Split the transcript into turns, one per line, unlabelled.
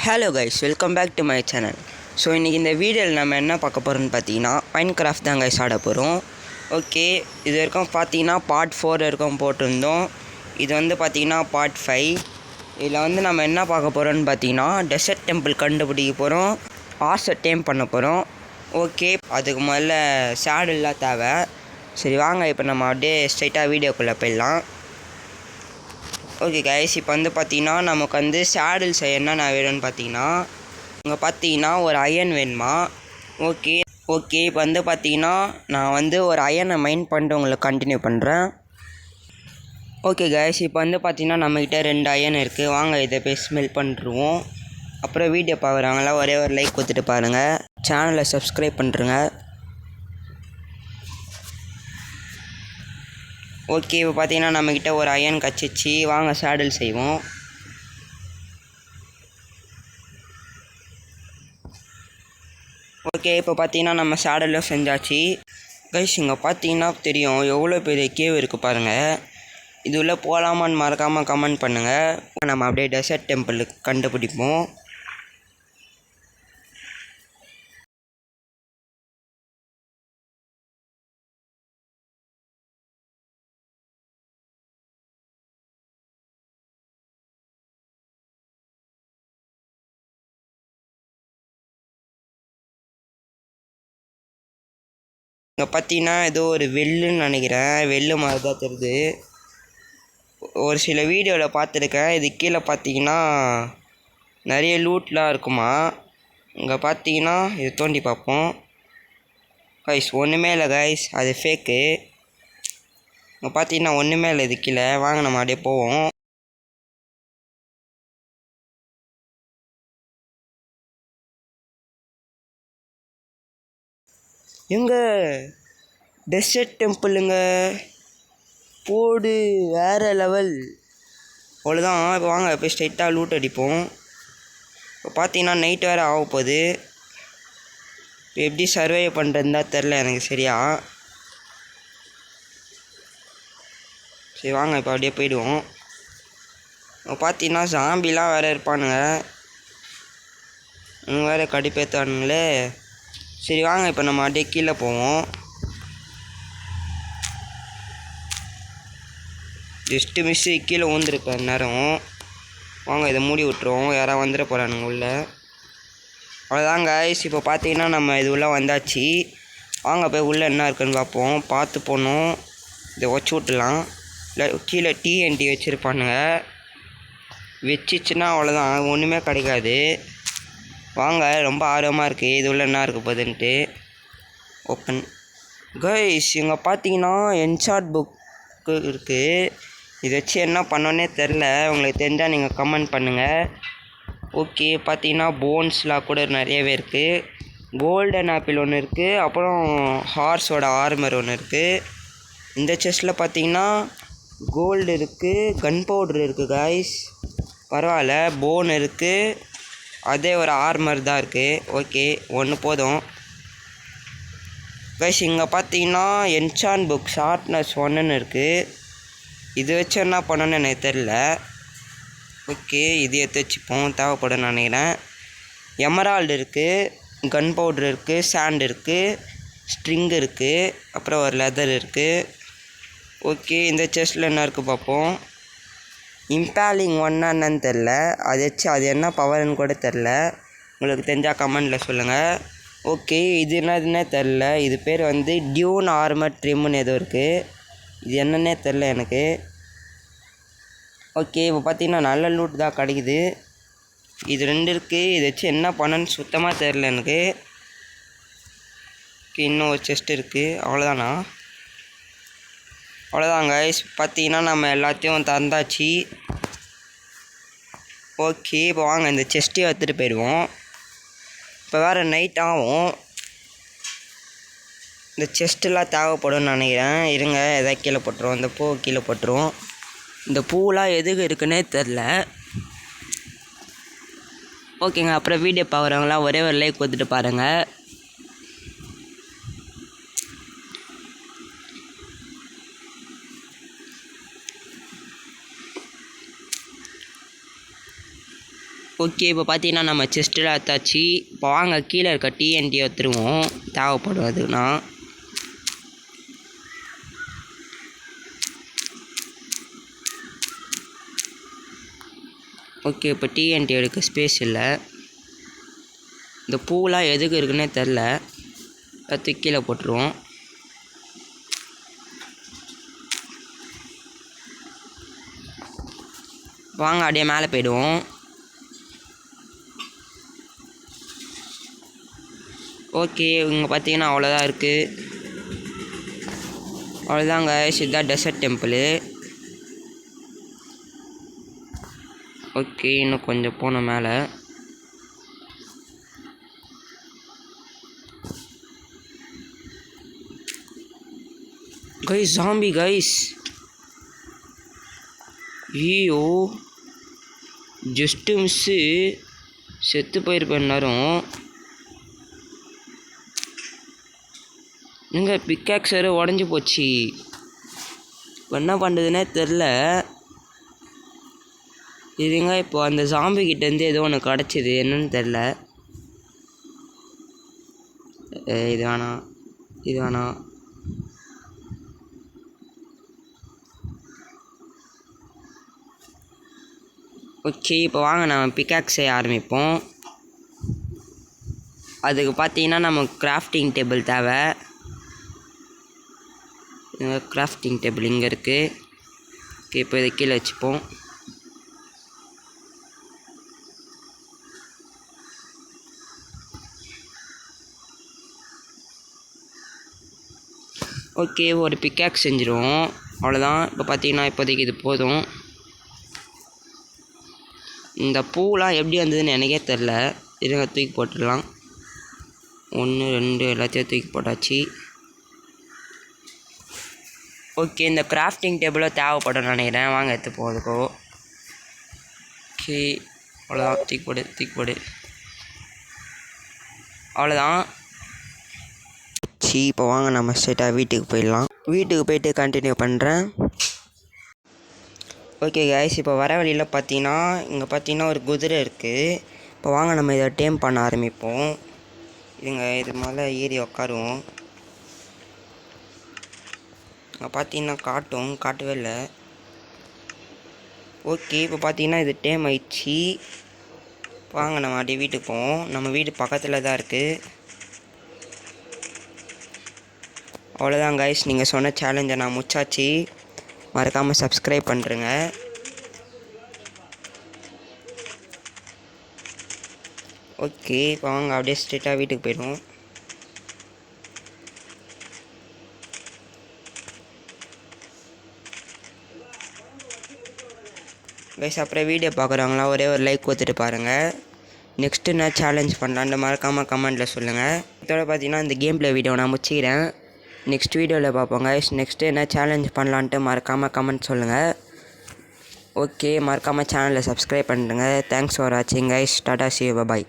Hello guys, welcome back to my channel. So இன்றைக்கி இந்த வீடியோவில் நம்ம என்ன பார்க்க போகிறோம்னு பார்த்தீங்கன்னா மைன்கிராஃப்ட் தான் கைஸ் ஆட போகிறோம். ஓகே, இது வரைக்கும் பார்த்தீங்கன்னா பார்ட் 4 வரைக்கும் போட்டிருந்தோம். இது வந்து பார்த்தீங்கன்னா பார்ட் 5. இதில் வந்து நம்ம என்ன பார்க்க போகிறோம்னு பார்த்தீங்கன்னா டெசர்ட் டெம்பிள் கண்டுபிடிக்க போகிறோம், ஆர்ஸை டேம் பண்ண போகிறோம். ஓகே, அதுக்கு முதல்ல சேடெல்லாம் தேவை. சரி வாங்க, இப்போ நம்ம அப்படியே ஸ்ட்ரைட்டாக வீடியோக்குள்ளே போயிடலாம். ஓகே கைஸ், இப்போ வந்து பார்த்தீங்கன்னா நமக்கு வந்து சேடில்ஸ் என்னென்ன வேணும்னு பார்த்தீங்கன்னா இங்கே பார்த்தீங்கன்னா ஒரு அயன் வேணுமா. ஓகே, இப்போ வந்து பார்த்தீங்கன்னா நான் வந்து ஒரு அயனை மைண்ட் பண்ணிட்டு உங்களுக்கு கண்டினியூ பண்ணுறேன். ஓகே கைஸ், இப்போ வந்து பார்த்தீங்கன்னா நம்மக்கிட்ட 2 அயன் இருக்குது. வாங்க இதை போய் ஸ்மெல் பண்ணிடுவோம். அப்புறம் வீடியோ பார்க்குறவங்களாம் ஒரே ஒரு லைக் கொடுத்துட்டு பாருங்கள், சேனலை சப்ஸ்கிரைப் பண்ணுறேங்க. ஓகே, இப்போ பார்த்தீங்கன்னா நம்மக்கிட்ட ஒரு அயன் கச்சிச்சு. வாங்க சேடில் செய்வோம். ஓகே, இப்போ பார்த்தீங்கன்னா நம்ம சேடலும் செஞ்சாச்சு. கைஸ், இங்கே பார்த்தீங்கன்னா தெரியும் எவ்வளோ பெரிய கேவ் இருக்குது பாருங்கள். இது உள்ள போகலாமான்னு மறக்காமல் கமெண்ட் பண்ணுங்கள். நம்ம அப்படியே டெசர்ட் டெம்பிளுக்கு கண்டுபிடிப்போம். இங்கே பார்த்தீங்கன்னா ஏதோ ஒரு வெள்ளுன்னு நினைக்கிறேன், வெள்ளு மாதிரி தான் தெரியுது. ஒரு சில வீடியோவில் பார்த்துருக்கேன். இது கீழே பார்த்தீங்கன்னா நிறைய லூட்லாம் இருக்குமா. இங்கே பார்த்தீங்கன்னா இது தோண்டி பார்ப்போம். கைஸ் ஒன்றுமே இல்லை கைஸ், அது ஃபேக்கு. இங்கே பார்த்தீங்கன்னா ஒன்றுமே இல்லை இது கீழே. வாங்க நம்ம அப்படியே போவோம். எங்க டெசர்ட் டெம்பிளுங்க போடு, வேறு லெவல். அவ்வளோதான். இப்போ வாங்க போய் ஸ்ட்ரைட்டாக லூட் அடிப்போம். இப்போ பார்த்தீங்கன்னா நைட் வேறு ஆக போகுது. இப்போ எப்படி சர்வே பண்ணுறதுன்னு தான் தெரில எனக்கு சரியா. சரி வாங்க இப்போ அப்படியே போயிடுவோம். இப்போ பார்த்தீங்கன்னா ஜாம்பிலாம் வேறு இருப்பானுங்க, இவங்க வேறு கடுப்பேற்றுவானுங்களே. சரி வாங்க இப்போ நம்ம அப்படியே கீழே போவோம். ஜஸ்ட்டு மிஸ்ஸு கீழே ஊந்துருப்பேன் நேரம். வாங்க இதை மூடி விட்டுருவோம், யாராவது வந்துட போகிறானுங்க உள்ளே. அவ்வளோதான் கைஸ், இப்போ பார்த்தீங்கன்னா நம்ம இது உள்ளே வந்தாச்சு. வாங்க போய் உள்ளே என்ன இருக்குன்னு பார்ப்போம். பார்த்து போகணும். இதை வச்சு விட்டுலாம். இல்லை கீழே டிஎன்டி வச்சுருப்பானுங்க, வச்சிச்சுன்னா அவ்வளோதான், ஒன்றுமே கிடைக்காது. வாங்க, ரொம்ப ஆர்வமாக இருக்குது இது உள்ள என்ன இருக்க போகுதுன்ட்டு. ஓப்பன். கைஸ், இங்கே பார்த்தீங்கன்னா என்சார்ட் புக்கு இருக்குது. இதை வச்சு என்ன பண்ணோன்னே தெரில. உங்களுக்கு தெரிஞ்சால் நீங்கள் கமெண்ட் பண்ணுங்கள். ஓகே, பார்த்தீங்கன்னா போன்ஸ்லாம் கூட நிறையவே இருக்குது. கோல்டன் ஆப்பிள் ஒன்று இருக்குது, அப்புறம் ஹார்ஸோட ஆர்மர் ஒன்று இருக்குது. இந்த செஸ்ட்டில் பார்த்தீங்கன்னா கோல்டு இருக்குது, கன் பவுட்ரு இருக்குது கைஸ். பரவாயில்ல, போன் இருக்குது, அதே ஒரு ஆர்மர் தான் இருக்குது. ஓகே, ஒன்று போதும் கைஸ். இங்கே பார்த்தீங்கன்னா என்சான் புக் ஷார்ட்னஸ் 1ன்னு இருக்குது. இது வச்சு என்ன பண்ணணுன்னு எனக்கு தெரில. ஓகே, இது எடுத்து வச்சுப்போம், தேவைப்படும் நினைக்கிறேன். எமரால்டு இருக்குது, கன் பவுட்ரு இருக்குது, சாண்ட் இருக்குது, ஸ்ட்ரிங் இருக்குது, அப்புறம் ஒரு லெதர் இருக்குது. ஓகே, இந்த செஸ்ட்டில் என்ன இருக்குது பார்ப்போம். இம்பேலிங் 1ன்னா என்னன்னு தெரில, அது வச்சு அது என்ன பவர்னு கூட தெரில. உங்களுக்கு தெரிஞ்சால் கமெண்டில் சொல்லுங்கள். ஓகே, இது என்னதுன்னே தெரில. இது பேர் வந்து டியூன் ஆர்மர் ட்ரிம்னு ஏதோ இருக்குது. இது என்னன்னே தெரில எனக்கு. ஓகே, இப்போ பார்த்தீங்கன்னா நல்ல லூட் தான் கிடைக்குது. இது 2 இருக்குது. இதை வச்சு என்ன பண்ணணுன்னு சுத்தமாக தெரில எனக்கு. ஓகே, இன்னும் ஒரு செஸ்ட் இருக்குது. அவ்வளோதானா? அவ்வளோதாங்க. பார்த்தீங்கன்னா நம்ம எல்லாத்தையும் தந்தாச்சு. ஓகே, இப்போ வாங்க இந்த செஸ்ட்டையும் எடுத்துகிட்டு போயிடுவோம். இப்போ வேறு நைட் ஆகும். இந்த செஸ்ட்டெல்லாம் தேவைப்படும்னு நினைக்கிறேன். இருங்க, எதாவது கீழே போட்டுருவோம். இந்த பூ கீழே போட்டுருவோம். இந்த பூவெலாம் எதுக்கு இருக்குன்னே தெரில. ஓகேங்க, அப்புறம் வீடியோ பார்க்குறவங்களாம் ஒரே ஒரு லைக் கொடுத்துட்டு பாருங்கள். ஓகே, இப்போ பார்த்தீங்கன்னா நம்ம செஸ்ட்டில் எடுத்தாச்சு. இப்போ வாங்க கீழே இருக்க டிஎன்டி எடுத்துருவோம், தேவைப்படும் அதுனா. ஓகே, இப்போ டிஎன்டி எடுக்க ஸ்பேஸ் இல்லை. இந்த பூவெலாம் எதுக்கு இருக்குன்னே தெரில, தூக்கி கீழே போட்டுருவோம். வாங்க அப்படியே மேலே போயிடுவோம். ஓகே, இங்கே பார்த்தீங்கன்னா அவ்வளோதான் இருக்குது. அவ்வளோதாங்க, இதுதான் டெசர்ட் டெம்பிளு. ஓகே, இன்னும் கொஞ்சம் போன மேலே. Guys, zombie guys. ஐயோ, ஜஸ்ட்டு மிஸ்ஸு, செத்து போயிருப்பேன் நேரம். எங்க பிக்காக்ஸ் வேறு உடஞ்சி போச்சு. என்ன பண்ணுறதுனே தெரில. இதுங்க இப்போ அந்த ஜாம்பி கிட்டேருந்து ஏதோ ஒன்று கிடச்சிது, என்னன்னு தெரில. இது வேணாம், இது வேணாம். ஓகே, இப்போ வாங்க நம்ம பிக்காக்ஸ் செய்ய ஆரம்பிப்போம். அதுக்கு பார்த்தீங்கன்னா நமக்கு கிராஃப்டிங் டேபிள் தேவை. கிராஃப்டிங் டேபிள் இங்கே இருக்குது. ஓகே, இப்போ இதை கீழே வச்சுப்போம். ஓகே, ஒரு பிக்காக்ஸ் செஞ்சுருவோம், அவ்வளோதான். இப்போ பார்த்தீங்கன்னா இப்போதைக்கு இது போதும். இந்த பூவெலாம் எப்படி வந்ததுன்னு எனக்கே தெரில. இதுங்க தூக்கி போட்டுடலாம். 1 2 எல்லாத்தையும் தூக்கி போட்டாச்சு. ஓகே, இந்த கிராஃப்டிங் டேபிளும் தேவைப்படும் நினைக்கிறேன். வாங்க எடுத்து போதுக்கோ. ஓகே, அவ்வளோதான். தூக்கி போடு. அவ்வளோதான். இப்போ வாங்க நம்ம ஸ்ட்ரெயிட்டாக வீட்டுக்கு போயிடலாம். வீட்டுக்கு போயிட்டு கண்டினியூ பண்ணுறேன். ஓகே கைஸ், இப்போ வர வழியில் பார்த்தீங்கன்னா இங்கே பார்த்தீங்கன்னா ஒரு குதிரை இருக்குது. இப்போ வாங்க நம்ம இதை டேம் பண்ண ஆரம்பிப்போம். இது மேலே ஏறி உக்காருவோம். இங்கே பார்த்தீங்கன்னா காட்டவே இல்லை. ஓகே, இப்போ பார்த்தீங்கன்னா இது டேம் ஆயிடுச்சு. வாங்க நம்ம அப்படியே வீட்டுக்கு போவோம். நம்ம வீடு பக்கத்தில் தான் இருக்குது. அவ்வளோதான் கைஸ், நீங்கள் சொன்ன சேலஞ்சை நான் முடிச்சாச்சு. மறக்காமல் சப்ஸ்கிரைப் பண்ணுறேங்க. ஓகே, இப்போ வாங்க அப்படியே ஸ்ட்ரெயிட்டாக வீட்டுக்கு போயிடுவோம். கைஸ், அப்புறம் வீடியோ பார்க்குறவங்களா ஒரே ஒரு லைக் கொடுத்துட்டு பாருங்கள். நெக்ஸ்ட்டு என்ன சேலஞ்ச் பண்ணலான்னு மறக்காமல் கமெண்ட்டில் சொல்லுங்கள். இதோட பார்த்தீங்கன்னா இந்த கேம் ப்ளே வீடியோ நான் முடிச்சிக்கிறேன். நெக்ஸ்ட் வீடியோவில் பார்ப்போம் கைஸ். நெக்ஸ்ட்டு என்ன சேலஞ்ச் பண்ணலான்ட்டு மறக்காமல் கமெண்ட் சொல்லுங்கள். ஓகே, மறக்காமல் சேனலை சப்ஸ்கிரைப் பண்ணுங்கள். தேங்க்ஸ் ஃபார் வாட்சிங் guys. Tata, see you, bye.